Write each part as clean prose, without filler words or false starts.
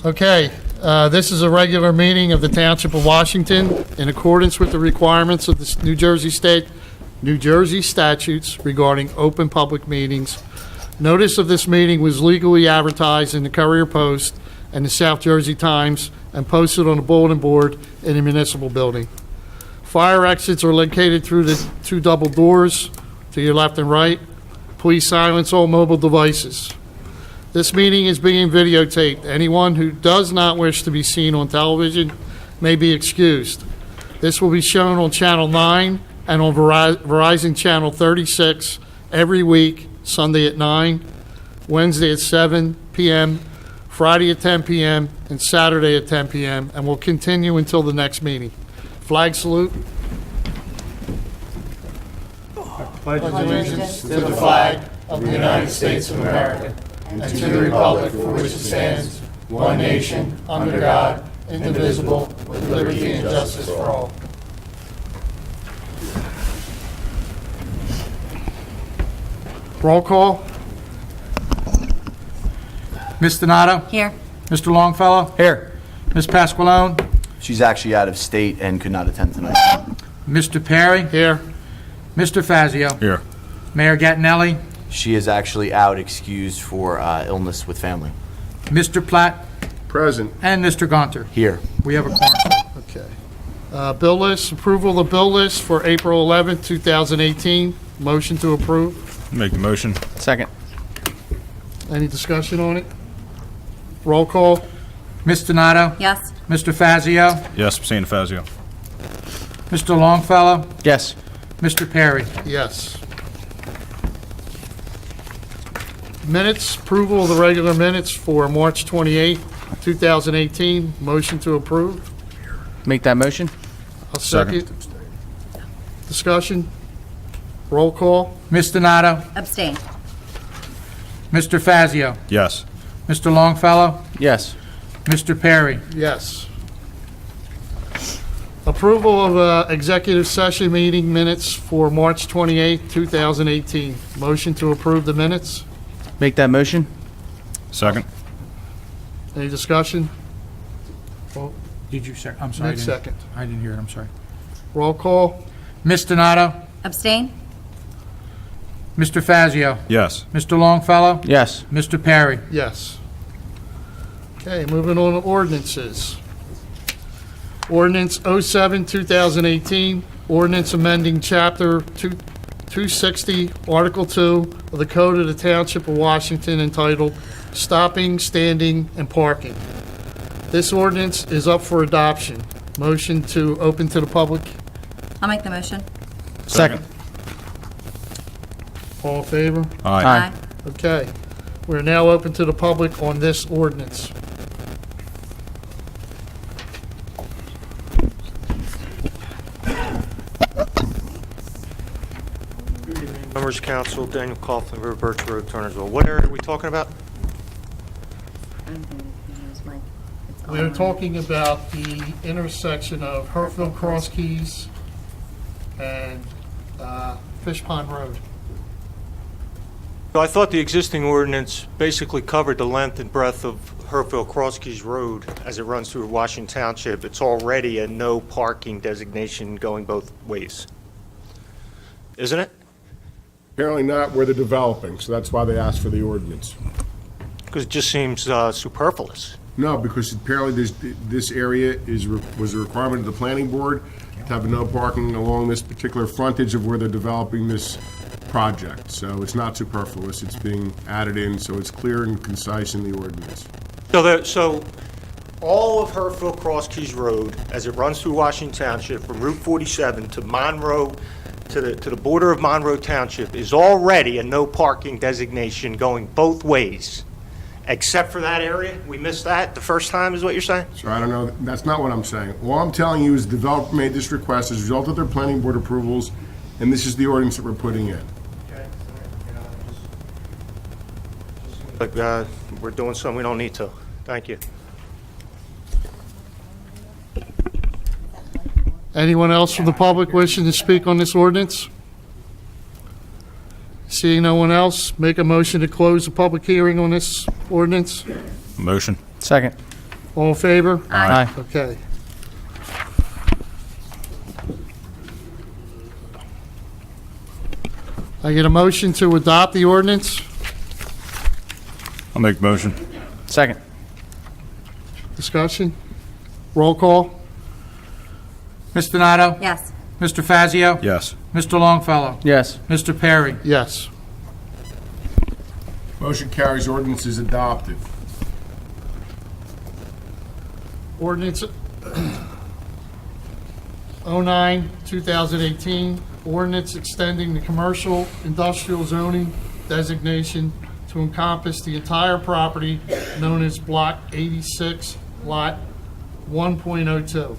Okay, this is a regular meeting of the Township of Washington in accordance with the requirements of the New Jersey statutes regarding open public meetings. Notice of this meeting was legally advertised in the Courier Post and the South Jersey Times and posted on the bulletin board in the municipal building. Fire exits are located through the two double doors to your left and right. Please silence all mobile devices. This meeting is being videotaped. Anyone who does not wish to be seen on television may be excused. This will be shown on Channel 9 and on Verizon Channel 36 every week, Sunday at 9, Wednesday at 7 p.m., Friday at 10 p.m., and Saturday at 10 p.m., and will continue until the next meeting. Flag salute. Pledge allegiance to the flag of the United States of America and to the republic for which it stands, one nation, under God, indivisible, with liberty and justice for all. Roll call. Ms. Donato? Here. Mr. Longfellow? Here. Ms. Pasqualone? She's actually out of state and could not attend tonight. Mr. Perry? Here. Mr. Fazio? Here. Mayor Gattinelli? She is actually out, excused for illness with family. Mr. Platt? Present. And Mr. Gonter? Here. We have a quorum. Okay. Bill list, approval of the bill list for April 11th, 2018. Motion to approve. Make the motion. Second. Any discussion on it? Roll call. Ms. Donato? Yes. Mr. Fazio? Yes, St. Fazio. Mr. Longfellow? Yes. Mr. Perry? Yes. Minutes, approval of the regular minutes for March 28th, 2018. Motion to approve. Make that motion. I'll second. Discussion. Roll call. Ms. Donato? Abstain. Mr. Fazio? Yes. Mr. Longfellow? Yes. Mr. Perry? Yes. Approval of executive session meeting minutes for March 28th, 2018. Motion to approve the minutes. Make that motion. Second. Any discussion? Did you say? I'm sorry. Next second. I didn't hear it. I'm sorry. Roll call. Ms. Donato? Abstain. Mr. Fazio? Yes. Mr. Longfellow? Yes. Mr. Perry? Yes. Okay, moving on to ordinances. Ordinance 07, 2018, ordinance amending Chapter 260, Article 2 of the Code of the Township of Washington entitled Stopping, Standing, and Parking. This ordinance is up for adoption. Motion to open to the public. I'll make the motion. Second. All in favor? Aye. Okay. We're now open to the public on this ordinance. Members of Council, Daniel Coughlin, River Birch Road, Turnersville. What area are we talking about? We're talking about the intersection of Herfield Cross Keys and Fish Pond Road. So I thought the existing ordinance basically covered the length and breadth of Herfield Cross Keys Road as it runs through Washington Township. It's already a no parking designation going both ways, isn't it? Apparently not where they're developing, so that's why they asked for the ordinance. Because it just seems superfluous. No, because apparently this area was a requirement of the planning board to have no parking along this particular frontage of where they're developing this project. So it's not superfluous, it's being added in, so it's clear and concise in the ordinance. So all of Herfield Cross Keys Road, as it runs through Washington Township from Route 47 to Monroe, to the border of Monroe Township, is already a no parking designation going both ways, except for that area? We missed that the first time, is what you're saying? So I don't know, that's not what I'm saying. All I'm telling you is the developer made this request as a result of their planning board approvals, and this is the ordinance that we're putting in. Like, we're doing something we don't need to. Thank you. Anyone else from the public wishing to speak on this ordinance? Seeing no one else, make a motion to close the public hearing on this ordinance. Motion. Second. All in favor? Aye. Okay. I get a motion to adopt the ordinance. I'll make the motion. Second. Discussion? Roll call? Ms. Donato? Yes. Mr. Fazio? Yes. Mr. Longfellow? Yes. Mr. Perry? Yes. Motion carries, ordinance is adopted. Ordinance 09, 2018, ordinance extending the commercial industrial zoning designation to encompass the entire property known as Block 86, Lot 1.02.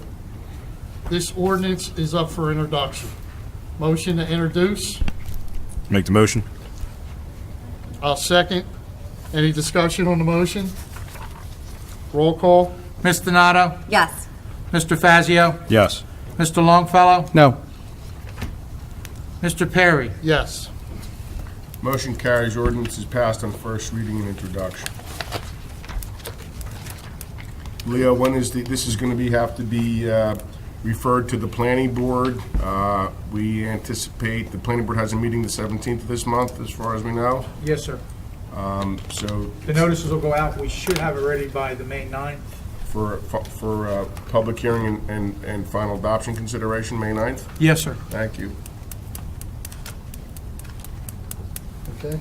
This ordinance is up for introduction. Motion to introduce. Make the motion. I'll second. Any discussion on the motion? Roll call. Ms. Donato? Yes. Mr. Fazio? Yes. Mr. Longfellow? No. Mr. Perry? Yes. Motion carries, ordinance is passed on first reading and introduction. Leo, when is this is going to have to be referred to the planning board? We anticipate the planning board has a meeting the 17th of this month, as far as we know. Yes, sir. So The notices will go out. We should have it ready by the May 9th. for public hearing and final adoption consideration, May 9th? Yes, sir. Thank you. Okay.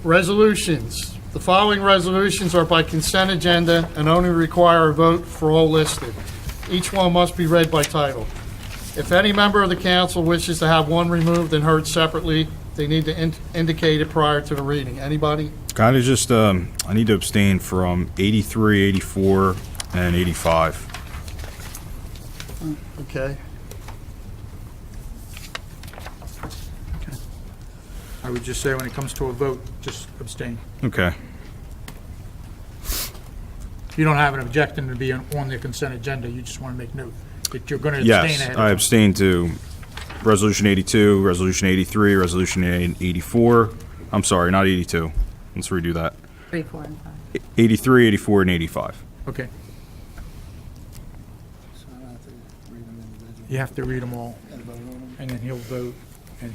Resolutions. The following resolutions are by consent agenda and only require a vote for all listed. Each one must be read by title. If any member of the council wishes to have one removed and heard separately, they need to indicate it prior to the reading. Anybody? Kind of just, I need to abstain from 83, 84, and 85. Okay. I would just say when it comes to a vote, just abstain. Okay. You don't have an objection to be on the consent agenda, you just want to make note that you're going to abstain Yes, ahead of I time. abstain to Resolution 82, Resolution 83, Resolution 84. I'm sorry, not 82. Let's redo that. 3, 4, and 5. 83, 84, and 85. Okay. You have to read them all, and then he'll vote, and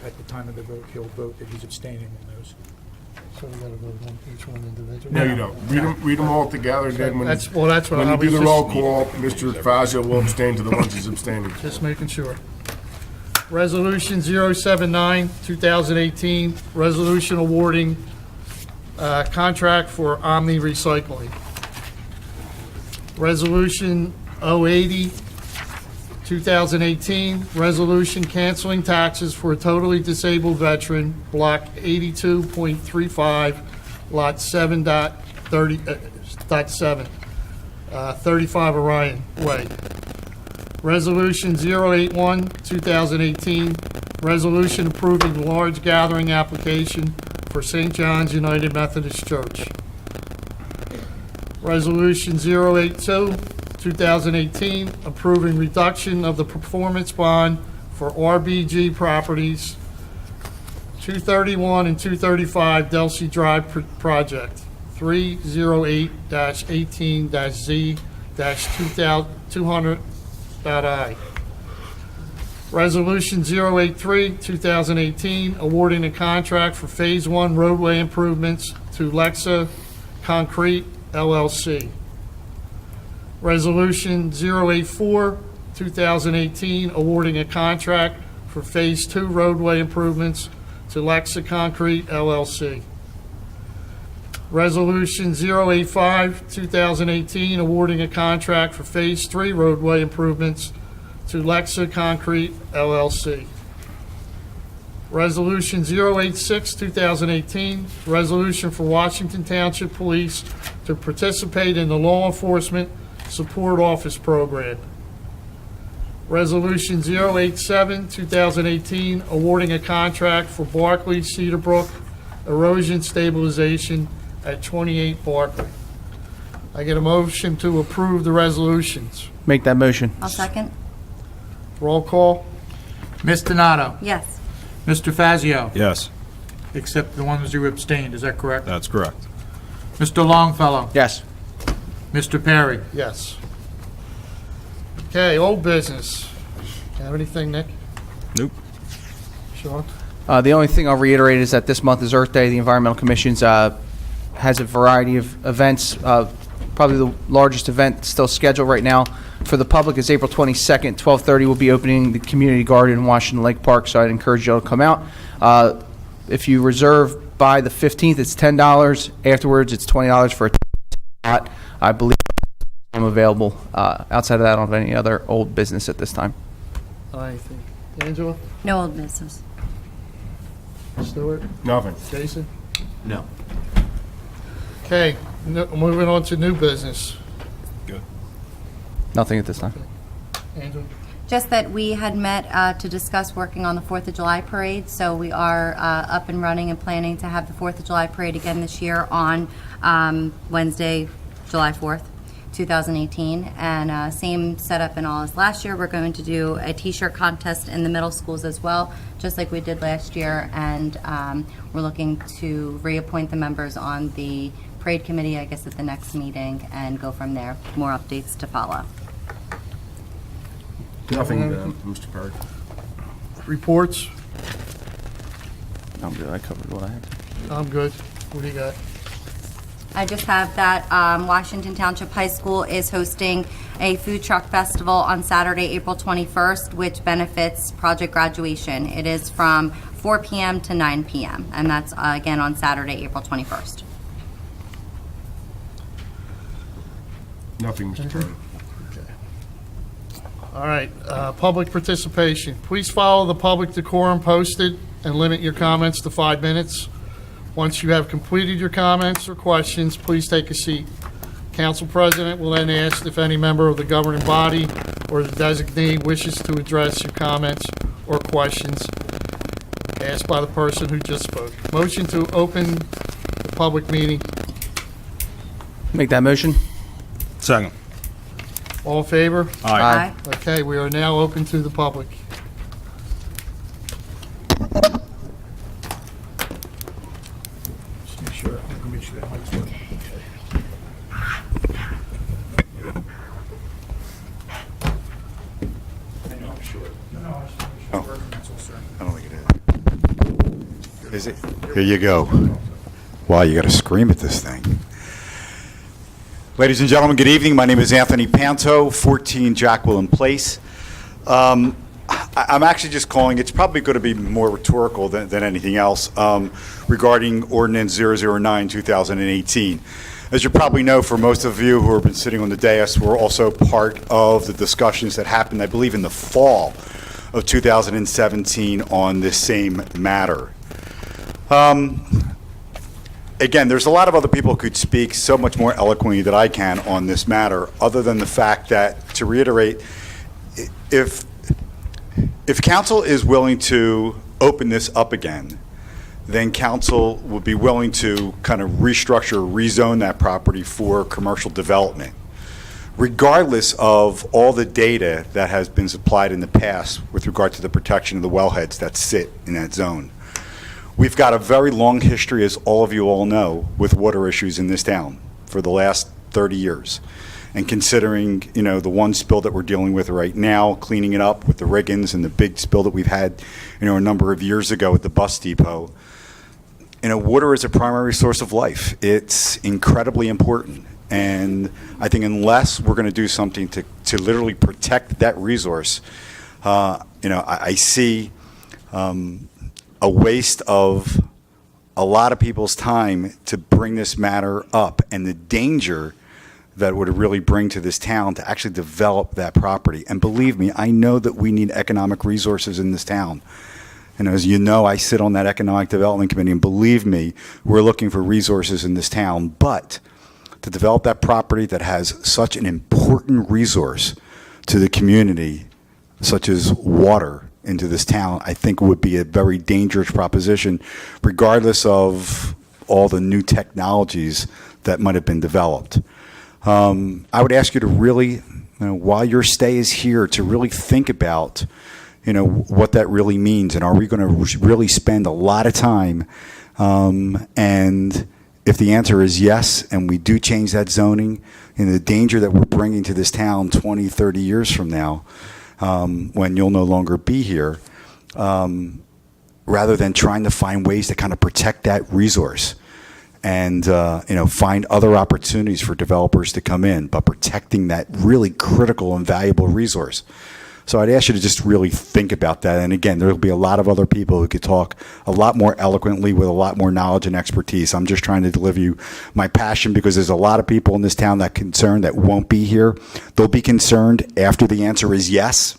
at the time of the vote, he'll vote that he's abstaining on those. So we got to vote on each one individually? No, you don't. Read them all together, then when That's what when I you do was the roll just, call, Mr. Fazio will abstain to the ones he's abstaining. just making sure. Resolution 079, 2018, resolution awarding contract for Omni Recycling. Resolution 080, 2018, resolution canceling taxes for a totally disabled veteran, Block 82.35, Lot 7.30.7, 35 Orion Way. Resolution 081, 2018, resolution approving large gathering application for St. John's United Methodist Church. Resolution 082, 2018, approving reduction of the performance bond for RBG Properties, 231 and 235 Delsey Drive Project, 308-18-Z-200.I. Resolution 083, 2018, awarding a contract for Phase 1 roadway improvements to Lexa Concrete LLC. Resolution 084, 2018, awarding a contract for Phase 2 roadway improvements to Lexa Concrete LLC. Resolution 085, 2018, awarding a contract for Phase 3 roadway improvements to Lexa Concrete LLC. Resolution 086, 2018, resolution for Washington Township Police to participate in the Law Enforcement Support Office Program. Resolution 087, 2018, awarding a contract for Barclay Cedarbrook erosion stabilization at 28 Barclay. I get a motion to approve the resolutions. Make that motion. I'll second. Roll call? Ms. Donato? Yes. Mr. Fazio? Yes, Except the ones you abstained, is that correct? that's correct. Mr. Longfellow? Yes. Mr. Perry? Yes. Okay, old business. Have anything, Nick? Nope. Sean? The only thing I'll reiterate is that this month is Earth Day. The Environmental Commission's has a variety of events. Probably the largest event still scheduled right now for the public is April 22nd, 12:30. We'll be opening the community garden in Washington Lake Park, so I'd encourage you all to come out. If you reserve by the 15th, it's $10. Afterwards, it's $20 for a spot. I believe I'm available. Outside of that, I don't have any other old business at this time. Anything? Angela? No old business. Stuart? Nothing. Jason? No. Okay, moving on to new business. Nothing at this time. Angela? Just that we had met to discuss working on the 4th of July parade, so we are up and running and planning to have the 4th of July parade again this year on Wednesday, July 4th, 2018. And same setup and all as last year. We're going to do a T-shirt contest in the middle schools as well, just like we did last year. And we're looking to reappoint the members on the parade committee, I guess, at the next meeting and go from there. More updates to follow. Nothing, Mr. Perry. Reports? I'm good. I covered what I had. I'm good. What do you got? I just have that Washington Township High School is hosting a food truck festival on Saturday, April 21st, which benefits Project Graduation. It is from 4 p.m. to 9 p.m., and that's, again, on Saturday, April 21st. Nothing, Mr. Perry. All right, public participation. Please follow the public decorum posted and limit your comments to 5 minutes. Once you have completed your comments or questions, please take a seat. Council President will then ask if any member of the governing body or the designee wishes to address your comments or questions asked by the person who just spoke. Motion to open the public meeting. Make that motion. Second. All in favor? Aye. Okay, we are now open to the public. Just make sure, I'm gonna make sure that mic's working. I know, I'm sure. No, I just want to make sure it's working, that's all, sir. I don't think it is. Is it? Here you go. Wow, you got to scream at this thing. Ladies and gentlemen, good evening. My name is Anthony Panto, 14 Jacqueline Place. I'm actually just calling, it's probably going to be more rhetorical than anything else, regarding Ordinance 009, 2018. As you probably know, for most of you who have been sitting on the dais, we're also part of the discussions that happened, I believe, in the fall of 2017 on this same matter. Again, there's a lot of other people who could speak so much more eloquently than I can on this matter, other than the fact that, to reiterate, if council is willing to open this up again, then council would be willing to kind of restructure, rezone that property for commercial development, regardless of all the data that has been supplied in the past with regard to the protection of the wellheads that sit in that zone. We've got a very long history, as all of you all know, with water issues in this town for the last 30 years. And considering, you know, the one spill that we're dealing with right now, cleaning it up with the Riggins, and the big spill that we've had, you know, a number of years ago at the bus depot, you know, water is a primary source of life. It's incredibly important. And I think unless we're going to do something to literally protect that resource, you know, I see a waste of a lot of people's time to bring this matter up, and the danger that it would really bring to this town to actually develop that property. And believe me, I know that we need economic resources in this town. And as you know, I sit on that Economic Development Committee, and believe me, we're looking for resources in this town. But to develop that property that has such an important resource to the community, such as water, into this town, I think would be a very dangerous proposition, regardless of all the new technologies that might have been developed. I would ask you to really, you know, while your stay is here, to really think about, you know, what that really means, and are we going to really spend a lot of time and if the answer is yes, and we do change that zoning, and the danger that we're bringing to this town 20, 30 years from now, when you'll no longer be here, rather than trying to find ways to kind of protect that resource and find other opportunities for developers to come in, but protecting that really critical and valuable resource. So I'd ask you to just really think about that. And again, there will be a lot of other people who could talk a lot more eloquently with a lot more knowledge and expertise. I'm just trying to deliver you my passion, because there's a lot of people in this town that concerned that won't be here. They'll be concerned after the answer is yes,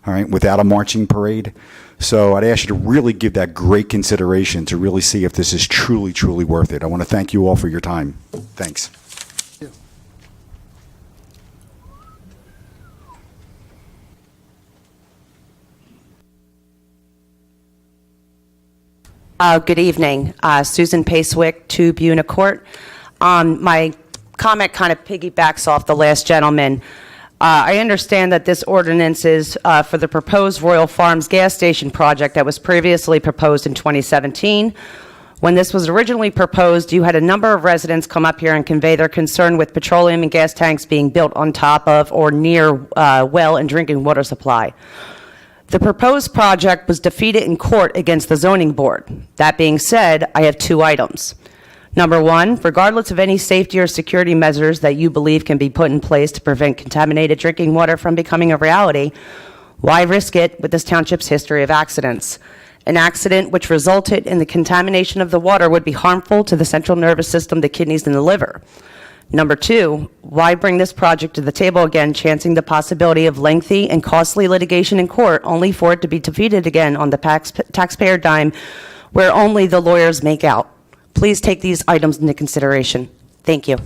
all right, without a marching parade. So I'd ask you to really give that great consideration to really see if this is truly, truly worth it. I want to thank you all for your time. Thanks. Good evening. Susan Pacewick, 2 Buna Court. My comment kind of piggybacks off the last gentleman. I understand that this ordinance is for the proposed Royal Farms gas station project that was previously proposed in 2017. When this was originally proposed, you had a number of residents come up here and convey their concern with petroleum and gas tanks being built on top of or near well and drinking water supply. The proposed project was defeated in court against the zoning board. That being said, I have 2 items. Number 1, regardless of any safety or security measures that you believe can be put in place to prevent contaminated drinking water from becoming a reality, why risk it with this township's history of accidents? An accident which resulted in the contamination of the water would be harmful to the central nervous system, the kidneys, and the liver. Number 2, why bring this project to the table again, chancing the possibility of lengthy and costly litigation in court, only for it to be defeated again on the taxpayer dime, where only the lawyers make out? Please take these items into consideration. Thank you.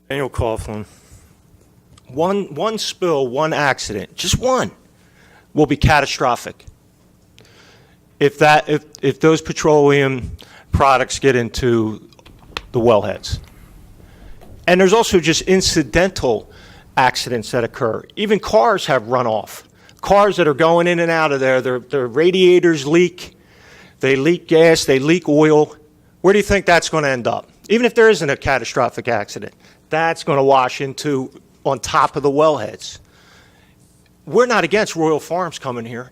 Daniel Coughlin. One spill, one accident, just one, will be catastrophic. If those petroleum products get into the wellheads. And there's also just incidental accidents that occur. Even cars have runoff. Cars that are going in and out of there, their radiators leak, they leak gas, they leak oil. Where do you think that's going to end up? Even if there isn't a catastrophic accident, that's going to wash into on top of the wellheads. We're not against Royal Farms coming here.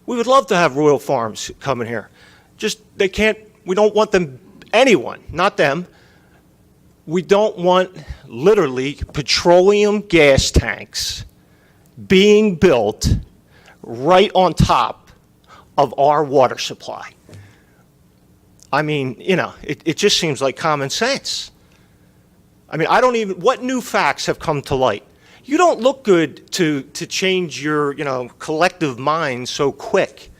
We would love to have Royal Farms coming here. Just, they can't, we don't want them, anyone, not them. We don't want literally petroleum gas tanks being built right on top of our water supply. I mean, it just seems like common sense. I mean, what new facts have come to light? You don't look good to change your, collective mind so quick.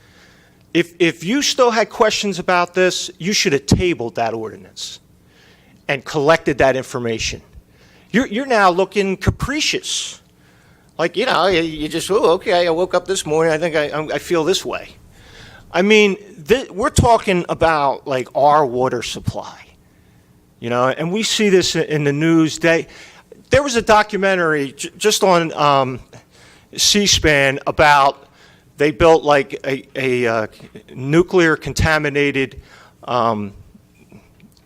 If you still had questions about this, you should have tabled that ordinance and collected that information. You're now looking capricious. Like, you just, okay, I woke up this morning, I think I feel this way. I mean, we're talking about, like, our water supply, and we see this in the news. There was a documentary just on C-SPAN about they built, like, a nuclear contaminated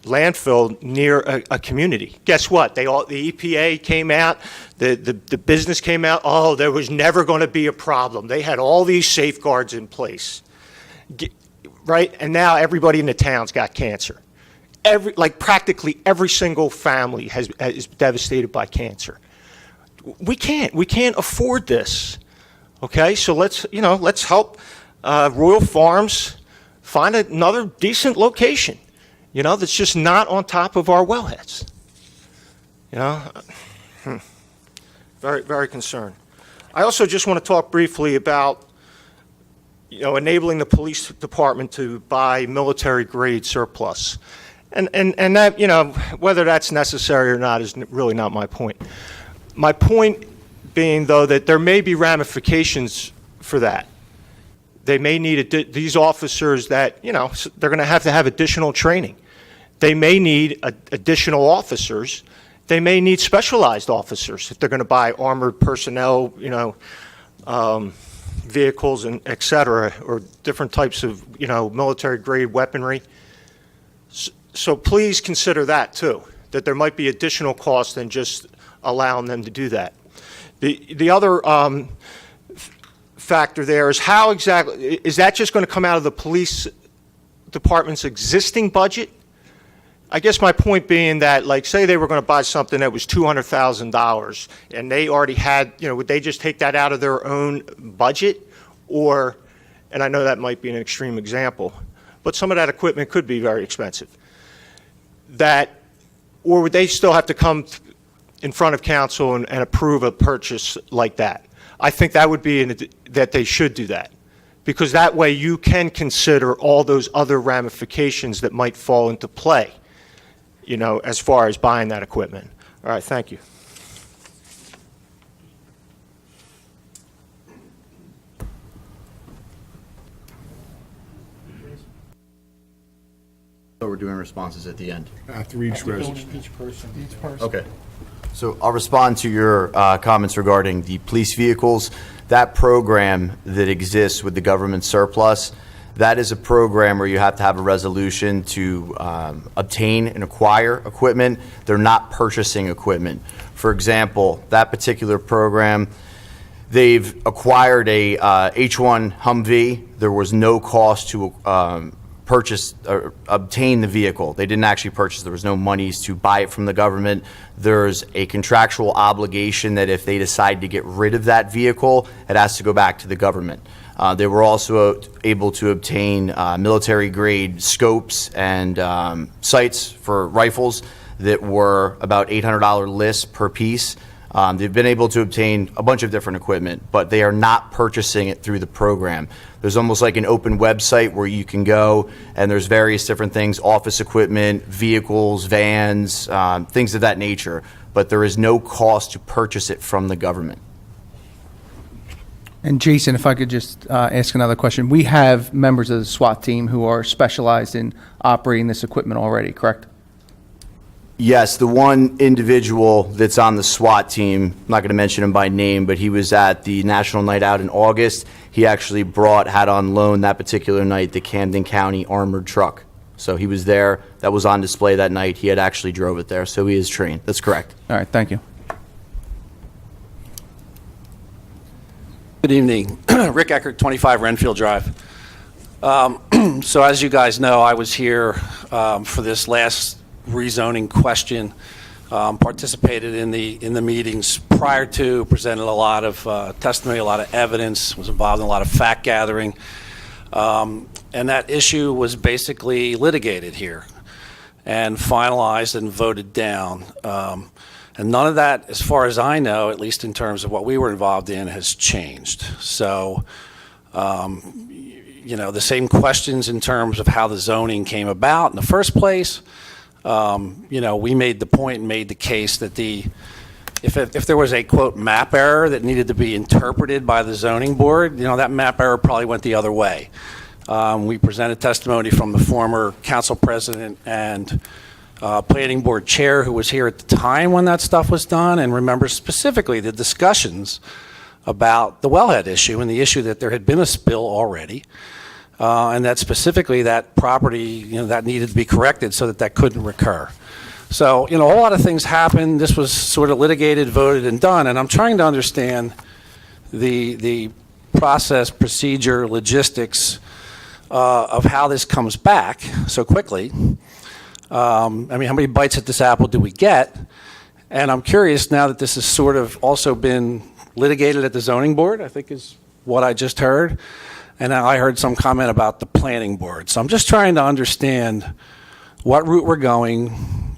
landfill near a community. Guess what? The EPA came out, the business came out, there was never going to be a problem. They had all these safeguards in place. Right? And now everybody in the town's got cancer. Practically every single family is devastated by cancer. We can't afford this. Okay? So let's help Royal Farms find another decent location. That's just not on top of our wellheads. Very, very concerned. I also just want to talk briefly about, enabling the police department to buy military-grade surplus. And that, whether that's necessary or not is really not my point. My point being, though, that there may be ramifications for that. They may need these officers that, they're going to have additional training. They may need additional officers They may need specialized officers if they're going to buy armored personnel, vehicles and et cetera, or different types of, military-grade weaponry. So please consider that too, that there might be additional costs than just allowing them to do that. The other factor there is how exactly, is that just going to come out of the police department's existing budget? I guess my point being that, like, say they were going to buy something that was $200,000 and they already had, would they just take that out of their own budget? Or, and I know that might be an extreme example, but some of that equipment could be very expensive. Or would they still have to come in front of council and approve a purchase like that? I think that would be, that they should do that. Because that way you can consider all those other ramifications that might fall into play, as far as buying that equipment. All right, thank you. So we're doing responses at the end. After each resolution. Each person. Okay. So I'll respond to your comments regarding the police vehicles. That program that exists with the government surplus, that is a program where you have to have a resolution to obtain and acquire equipment. They're not purchasing equipment. For example, that particular program, they've acquired a H1 Humvee. There was no cost to purchase or obtain the vehicle. They didn't actually purchase. There was no monies to buy it from the government. There's a contractual obligation that if they decide to get rid of that vehicle, it has to go back to the government. They were also able to obtain military-grade scopes and sights for rifles that were about $800 list per piece. They've been able to obtain a bunch of different equipment, but they are not purchasing it through the program. There's almost like an open website where you can go, and there's various different things, office equipment, vehicles, vans, things of that nature, but there is no cost to purchase it from the government. And Jason, if I could just ask another question. We have members of the SWAT team who are specialized in operating this equipment already, correct? Yes, the one individual that's on the SWAT team, I'm not going to mention him by name, but he was at the National Night Out in August. He actually had on loan that particular night the Camden County armored truck. So he was there. That was on display that night. He had actually drove it there, so he is trained. That's correct. All right, thank you. Good evening. Rick Eckert, 25 Renfield Drive. So as you guys know, I was here for this last rezoning question, participated in the meetings prior to, presented a lot of testimony, a lot of evidence, was involved in a lot of fact gathering, and that issue was basically litigated here and finalized and voted down. And none of that, as far as I know, at least in terms of what we were involved in, has changed. So, the same questions in terms of how the zoning came about in the first place. We made the point and made the case that if there was a, quote, map error that needed to be interpreted by the zoning board, that map error probably went the other way. We presented testimony from the former council president and planning board chair who was here at the time when that stuff was done and remembers specifically the discussions about the wellhead issue and the issue that there had been a spill already. And that specifically that property, that needed to be corrected so that couldn't recur. So, a whole lot of things happened. This was sort of litigated, voted, and done. And I'm trying to understand the process, procedure, logistics of how this comes back so quickly. How many bites at this apple do we get? And I'm curious now that this has sort of also been litigated at the zoning board, I think is what I just heard. And I heard some comment about the planning board. So I'm just trying to understand what route we're going,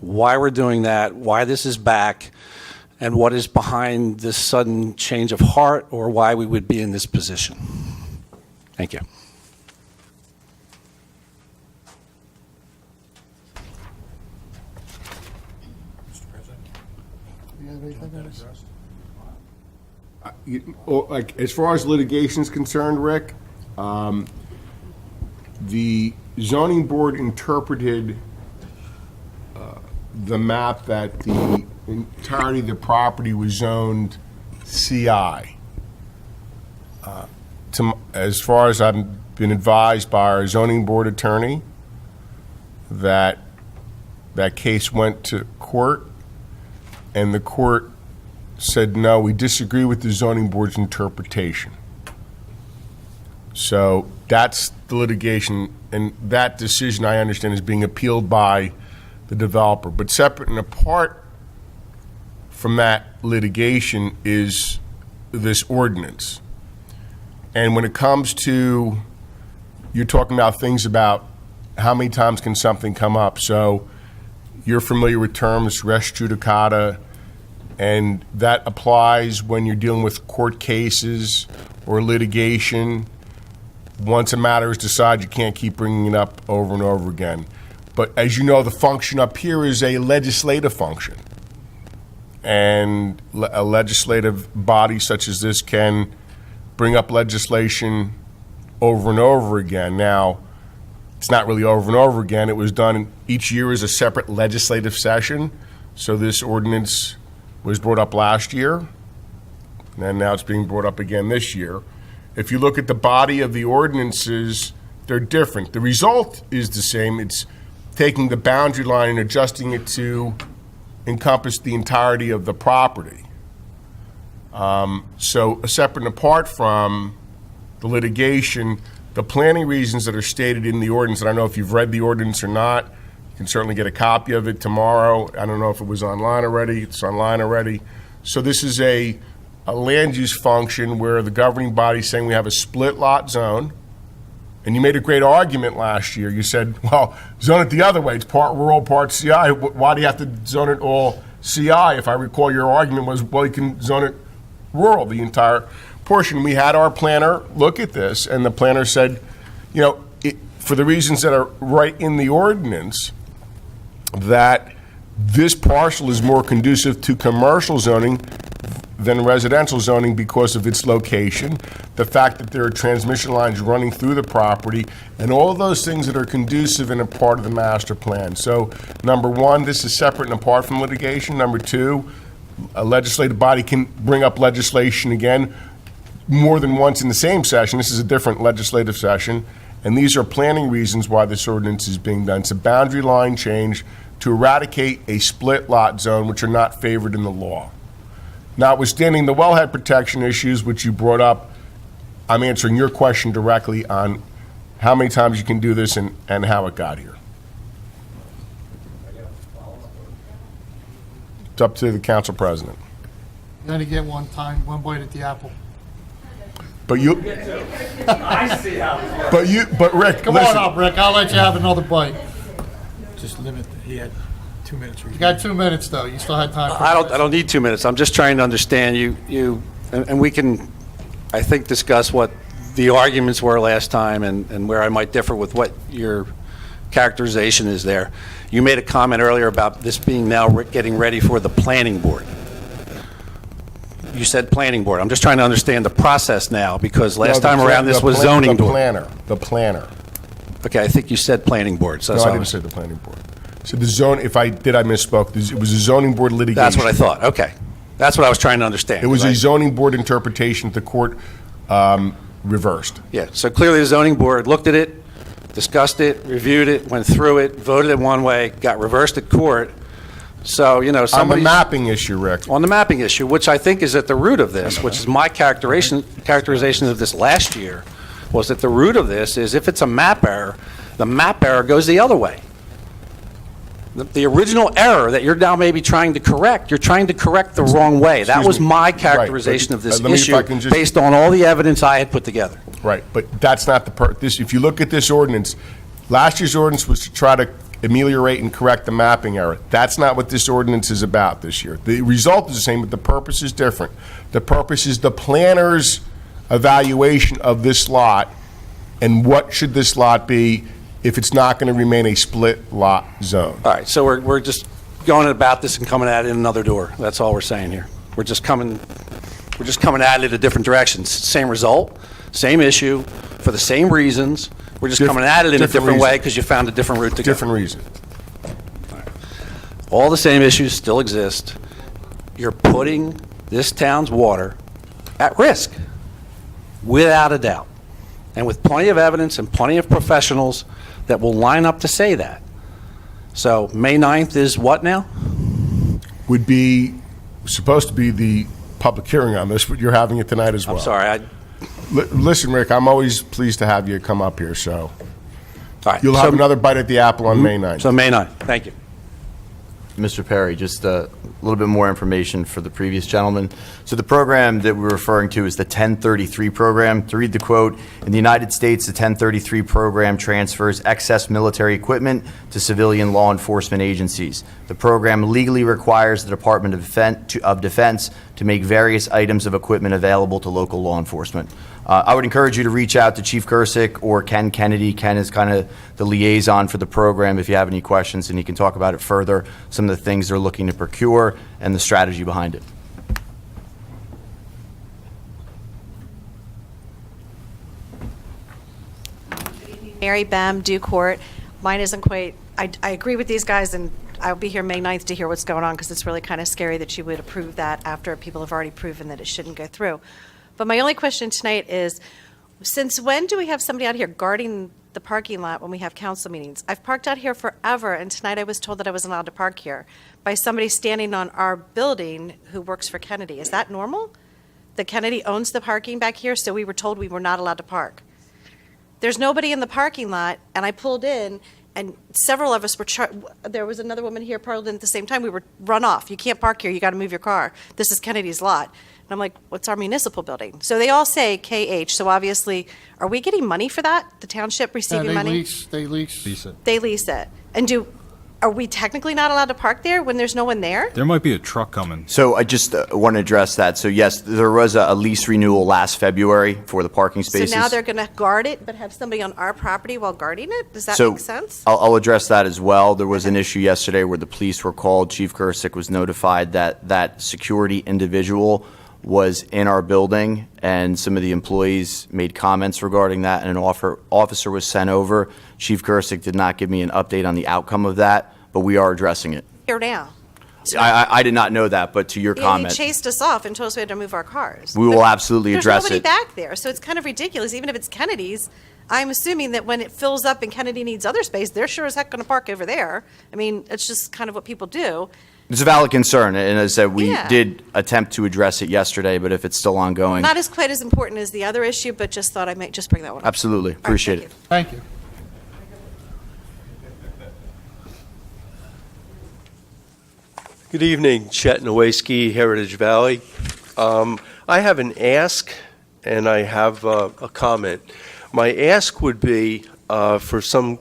why we're doing that, why this is back, and what is behind this sudden change of heart or why we would be in this position. Thank you. Mr. President, You have anything on this? As far as litigation is concerned, Rick, the zoning board interpreted the map that the entirety of the property was zoned CI. As far as I've been advised by our zoning board attorney, that case went to court, and the court said, no, we disagree with the zoning board's interpretation. So that's the litigation, and that decision, I understand, is being appealed by the developer. But separate and apart from that litigation is this ordinance. And when it comes to, you're talking about things about how many times can something come up. So you're familiar with terms res judicata, and that applies when you're dealing with court cases or litigation. Once a matter is decided, you can't keep bringing it up over and over again. But as you know, the function up here is a legislative function. And a legislative body such as this can bring up legislation over and over again. Now, it's not really over and over again. It was done each year as a separate legislative session. So this ordinance was brought up last year, and now it's being brought up again this year. If you look at the body of the ordinances, they're different. The result is the same. It's taking the boundary line and adjusting it to encompass the entirety of the property. So separate and apart from the litigation, the planning reasons that are stated in the ordinance, and I don't know if you've read the ordinance or not, you can certainly get a copy of it tomorrow. I don't know if it was online already. It's online already. So this is a land use function where the governing body is saying we have a split lot zone. And you made a great argument last year. You said, well, zone it the other way. It's part rural, part CI. Why do you have to zone it all CI? If I recall, your argument was, well, you can zone it rural, the entire portion. We had our planner look at this, and the planner said, you know, for the reasons that are right in the ordinance, that this parcel is more conducive to commercial zoning than residential zoning because of its location, the fact that there are transmission lines running through the property, and all of those things that are conducive and a part of the master plan. So, number one, this is separate and apart from litigation. Number two, a legislative body can bring up legislation again more than once in the same session. This is a different legislative session, and these are planning reasons why this ordinance is being done. It's a boundary line change to eradicate a split lot zone, which are not favored in the law. Notwithstanding the wellhead protection issues which you brought up, I'm answering your question directly on how many times you can do this and how it got here. It's up to the council president. You're going to get one bite at the apple. But you, I see how this works. but Rick, Come listen. on up, Rick. I'll let you have another bite. Just limit, he had 2 minutes. You got 2 minutes, though. You still had time for I don't need 2 minutes. I'm just trying to understand and we can, I think, discuss what the arguments were last time and where I might differ with what your characterization is there. You made a comment earlier about this being now getting ready for the planning board. You said planning board. I'm just trying to understand the process now, because last time around this was zoning board. The planner. Okay, I think you said planning board. So No, I didn't say the planning board. So the zone, I misspoke. It was a zoning board litigation. That's what I thought. Okay. That's what I was trying to understand. It was a zoning board interpretation the court reversed. Yeah, so clearly the zoning board looked at it, discussed it, reviewed it, went through it, voted it one way, got reversed at court. So, you know, On the somebody's... mapping issue, Rick. On the mapping issue, which I think is at the root of this, which is my characterization of this last year, was that the root of this is if it's a map error, the map error goes the other way. The original error that you're now maybe trying to correct, you're trying to correct the wrong way. That was my characterization of this issue based on all the evidence I had put together. Right, but that's not this. If you look at this ordinance, last year's ordinance was to try to ameliorate and correct the mapping error. That's not what this ordinance is about this year. The result is the same, but the purpose is different. The purpose is the planner's evaluation of this lot and what should this lot be if it's not going to remain a split lot zone. All right, so we're just going about this and coming at it in another door. That's all we're saying here. We're just coming at it in different directions. Same result, same issue, for the same reasons. We're just coming at it in a different way because you found a different route to go. Different reason. All the same issues still exist. you're putting this town's water at risk, without a doubt, and with plenty of evidence and plenty of professionals that will line up to say that. So May 9th is what now? Would be supposed to be the public hearing on this, but you're having it tonight as well. I'm sorry. Listen, Rick, I'm always pleased to have you come up here, so All right. you'll have another bite at the apple on May 9th. So May 9th. Thank you. Mr. Perry, just a little bit more information for the previous gentleman. So the program that we're referring to is the 1033 program. To read the quote, in the United States, the 1033 program transfers excess military equipment to civilian law enforcement agencies. The program legally requires the Department of Defense to make various items of equipment available to local law enforcement. I would encourage you to reach out to Chief Kursick or Ken Kennedy. Ken is kind of the liaison for the program if you have any questions, and he can talk about it further, some of the things they're looking to procure and the strategy behind it. Mary Bam, Dew Court. Mine isn't quite, I agree with these guys, and I'll be here May 9th to hear what's going on, because it's really kind of scary that you would approve that after people have already proven that it shouldn't go through. But my only question tonight is, since when do we have somebody out here guarding the parking lot when we have council meetings? I've parked out here forever, and tonight I was told that I wasn't allowed to park here by somebody standing on our building who works for Kennedy. Is that normal? That Kennedy owns the parking back here, so we were told we were not allowed to park. There's nobody in the parking lot, and I pulled in, and several of us were, there was another woman here pulled in at the same time. We were run off. You can't park here. You got to move your car. This is Kennedy's lot. And I'm like, what's our municipal building? So they all say KH. So obviously, are we getting money for that? The township receiving money? They lease. They lease it. And are we technically not allowed to park there when there's no one there? There might be a truck coming. So I just want to address that. So yes, there was a lease renewal last February for the parking spaces. So now they're going to guard it, but have somebody on our property while guarding it? Does that So make sense? I'll address that as well. There was an issue yesterday where the police were called. Chief Kursick was notified that that security individual was in our building, and some of the employees made comments regarding that, and an officer was sent over. Chief Kursick did not give me an update on the outcome of that, but we are addressing it. Here now. I did not know that, but to your Yeah, comment, he chased us off and told us we had to move our cars. we will absolutely address There's nobody it. back there, so it's kind of ridiculous. Even if it's Kennedy's, I'm assuming that when it fills up and Kennedy needs other space, they're sure as heck going to park over there. I mean, it's just kind of what people do. It's a valid concern, and as I said, we Yeah. did attempt to address it yesterday, but if it's still ongoing, Not as quite as important as the other issue, but just thought I might just bring that one up. absolutely, All right, appreciate thank it. you. Thank you. Good evening, Chet Nowayski, Heritage Valley. I have an ask and I have a comment. My ask would be for some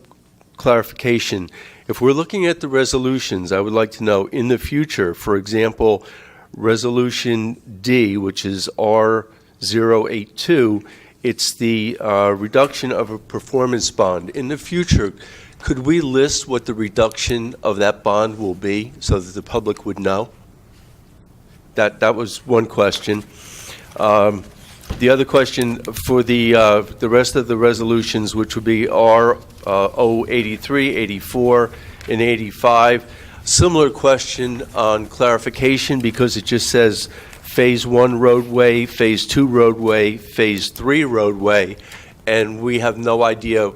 clarification. If we're looking at the resolutions, I would like to know in the future, for example, Resolution D, which is R082, it's the reduction of a performance bond. In the future, could we list what the reduction of that bond will be so that the public would know? That was one question. The other question for the rest of the resolutions, which would be R083, 84, and 85. Similar question on clarification because it just says Phase 1 roadway, Phase 2 roadway, Phase 3 roadway, and we have no idea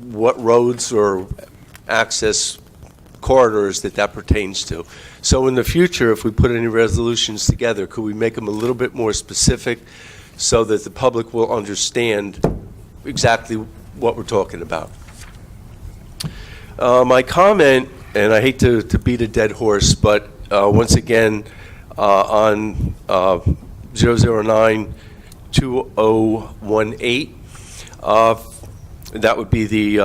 what roads or access corridors that pertains to. So in the future, if we put any resolutions together, could we make them a little bit more specific so that the public will understand exactly what we're talking about? My comment, and I hate to beat a dead horse, but once again, on 009-2018, that would be the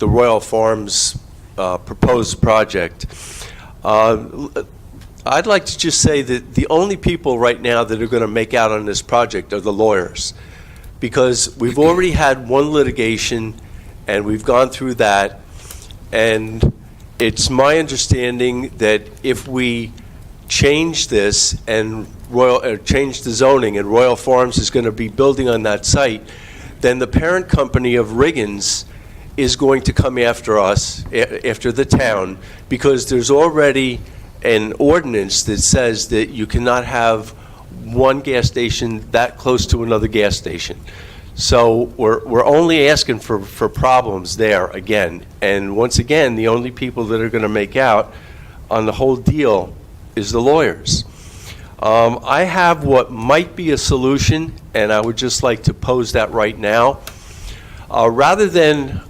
Royal Farms proposed project. I'd like to just say that the only people right now that are going to make out on this project are the lawyers, because we've already had one litigation and we've gone through that, and it's my understanding that if we change this and change the zoning and Royal Farms is going to be building on that site, then the parent company of Riggins is going to come after us, after the town, because there's already an ordinance that says that you cannot have one gas station that close to another gas station. So we're only asking for problems there again. And once again, the only people that are going to make out on the whole deal is the lawyers. I have what might be a solution, and I would just like to pose that right now. Rather than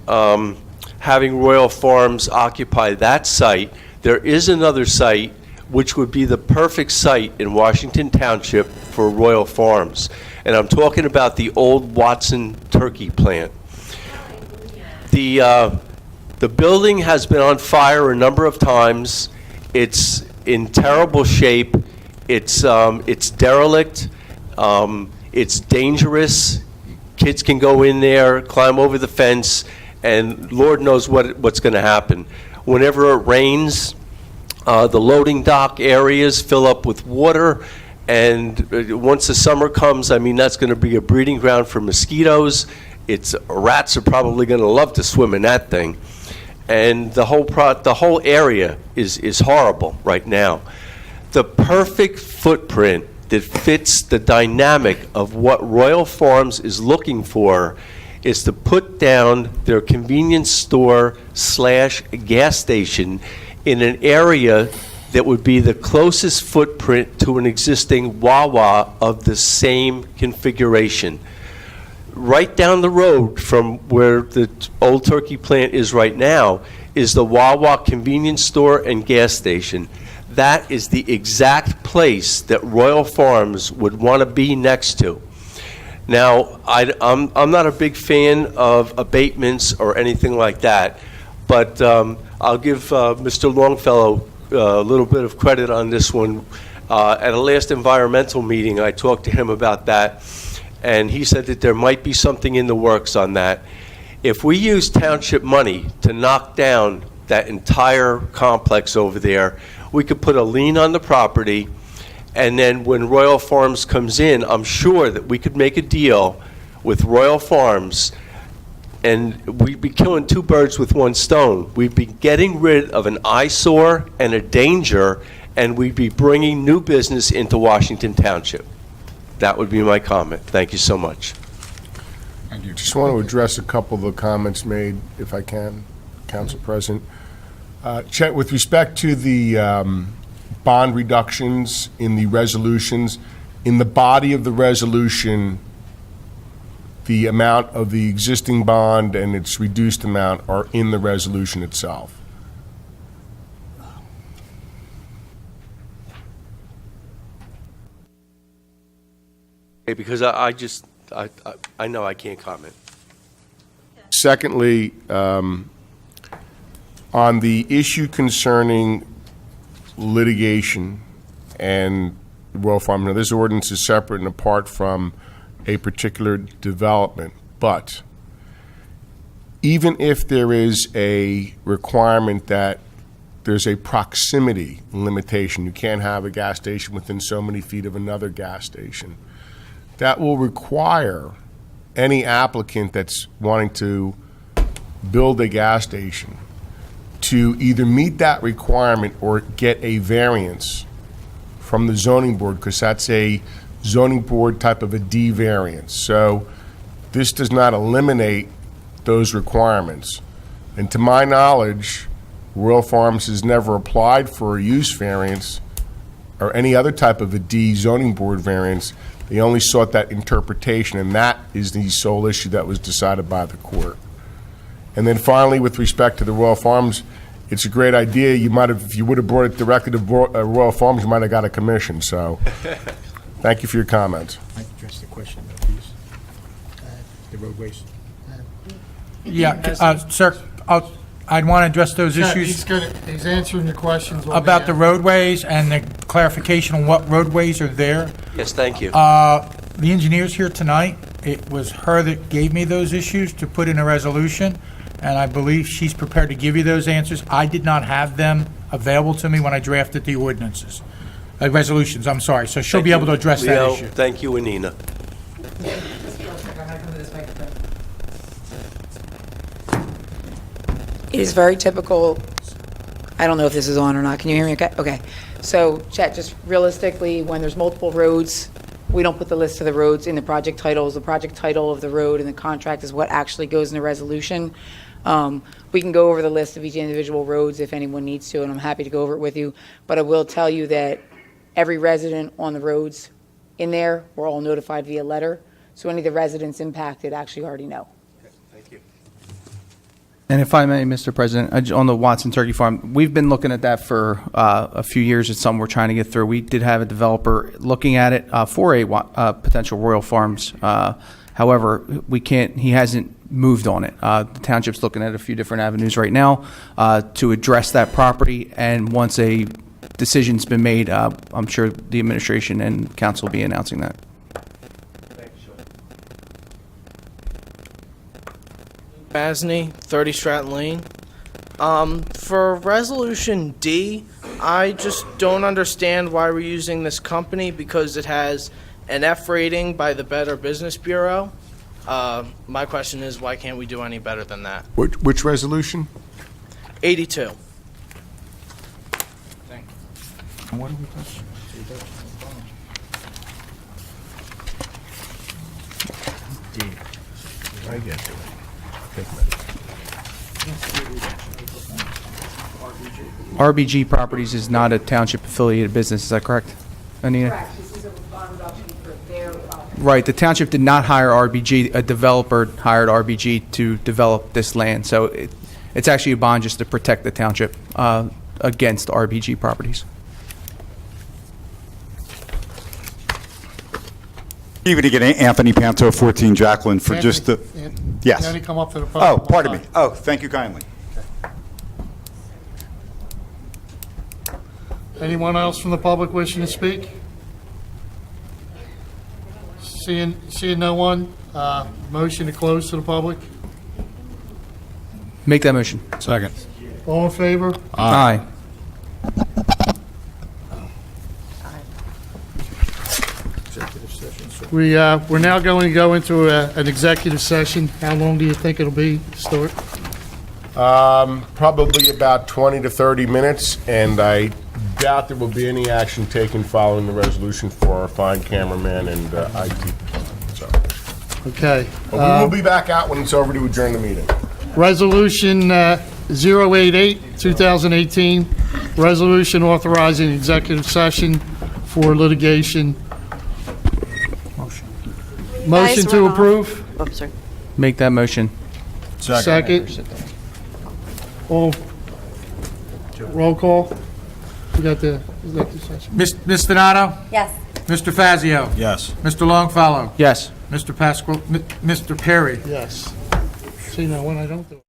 having Royal Farms occupy that site, there is another site which would be the perfect site in Washington Township for Royal Farms. And I'm talking about the old Watson turkey plant. The building has been on fire a number of times. It's in terrible shape. It's derelict. It's dangerous. Kids can go in there, climb over the fence, and Lord knows what's going to happen. Whenever it rains, the loading dock areas fill up with water, and once the summer comes, I mean, that's going to be a breeding ground for mosquitoes. Rats are probably going to love to swim in that thing. And the whole area is horrible right now. The perfect footprint that fits the dynamic of what Royal Farms is looking for is to put down their convenience store / gas station in an area that would be the closest footprint to an existing Wawa of the same configuration. Right down the road from where the old turkey plant is right now is the Wawa convenience store and gas station. That is the exact place that Royal Farms would want to be next to. Now, I'm not a big fan of abatements or anything like that, but I'll give Mr. Longfellow a little bit of credit on this one. At a last environmental meeting, I talked to him about that, and he said that there might be something in the works on that. If we use township money to knock down that entire complex over there, we could put a lien on the property, and then when Royal Farms comes in, I'm sure that we could make a deal with Royal Farms, and we'd be killing two birds with one stone. We'd be getting rid of an eyesore and a danger, and we'd be bringing new business into Washington Township. That would be my comment. Thank you so much. Thank you. Just want to address a couple of the comments made, if I can, Council President. Chet, with respect to the bond reductions in the resolutions, in the body of the resolution, the amount of the existing bond and its reduced amount are in the resolution itself. Okay, because I know I can't comment. Secondly, on the issue concerning litigation and Royal Farm, now this ordinance is separate and apart from a particular development, but even if there is a requirement that there's a proximity limitation, you can't have a gas station within so many feet of another gas station, that will require any applicant that's wanting to build a gas station to either meet that requirement or get a variance from the zoning board, because that's a zoning board type of a D variance. So this does not eliminate those requirements. And to my knowledge, Royal Farms has never applied for a use variance or any other type of a D zoning board variance. They only sought that interpretation, and that is the sole issue that was decided by the court. And then finally, with respect to the Royal Farms, it's a great idea. You might have, if you would have brought it directly to Royal Farms, you might have got a commission. So thank you for your comments. I address the question, though, please. The roadways. Yeah, sir, I'd want to address those issues He's answering your questions. about the roadways and the clarification on what roadways are there. Yes, thank you. The engineer's here tonight. It was her that gave me those issues to put in a resolution, and I believe she's prepared to give you those answers. I did not have them available to me when I drafted the ordinances, resolutions, I'm sorry. So she'll be able to address that Leo, issue. thank you, Anina. It is very typical I don't know if this is on or not. Can you hear me okay? Okay. So, Chet, just realistically, when there's multiple roads, we don't put the list of the roads in the project titles. The project title of the road and the contract is what actually goes in the resolution. We can go over the list of each individual roads if anyone needs to, and I'm happy to go over it with you. But I will tell you that every resident on the roads in there, we're all notified via letter. So any of the residents impacted actually already know. And if I may, Mr. President, on the Watson Turkey Farm, we've been looking at that for a few years. It's something we're trying to get through. We did have a developer looking at it for a potential Royal Farms. However, he hasn't moved on it. The township's looking at a few different avenues right now to address that property. And once a decision's been made, I'm sure the administration and council will be announcing that. Basney, 30 Stratton Lane. For Resolution D, I just don't understand why we're using this company because it has an F rating by the Better Business Bureau. My question is, why can't we do any better than that? Which resolution? 82. And what are we touching? I get to it. RBG Properties is not a township affiliated business, is that correct, Anita? Correct. This is a bond reduction for their property. Right, the township did not hire RBG, a developer hired RBG to develop this land, so it's actually a bond just to protect the township against RBG properties. Even to get Anthony Panto, 14 Jacqueline, for just the... Yes. Anthony, come up to the podium. Oh, pardon me. Oh, thank you kindly. Anyone else from the public wishing to speak? Seeing no one, motion to close to the public? Make that motion. Second. All in favor? Aye. We're now going to go into an executive session. How long do you think it'll be, Stuart? Probably about 20 to 30 minutes, and I doubt there will be any action taken following the resolution for our fine cameraman and IT. So, Okay. but we will be back out when it's over to adjourn the meeting. Resolution 088, 2018, resolution authorizing executive session for litigation. Motion to approve? Oops, sorry. Make that motion. Second. All, roll call. We got the executive session. Ms. Donato? Yes. Mr. Fazio? Yes. Mr. Longfellow? Yes. Mr. Pasquale? Mr. Perry? Yes. See, now when I don't do it.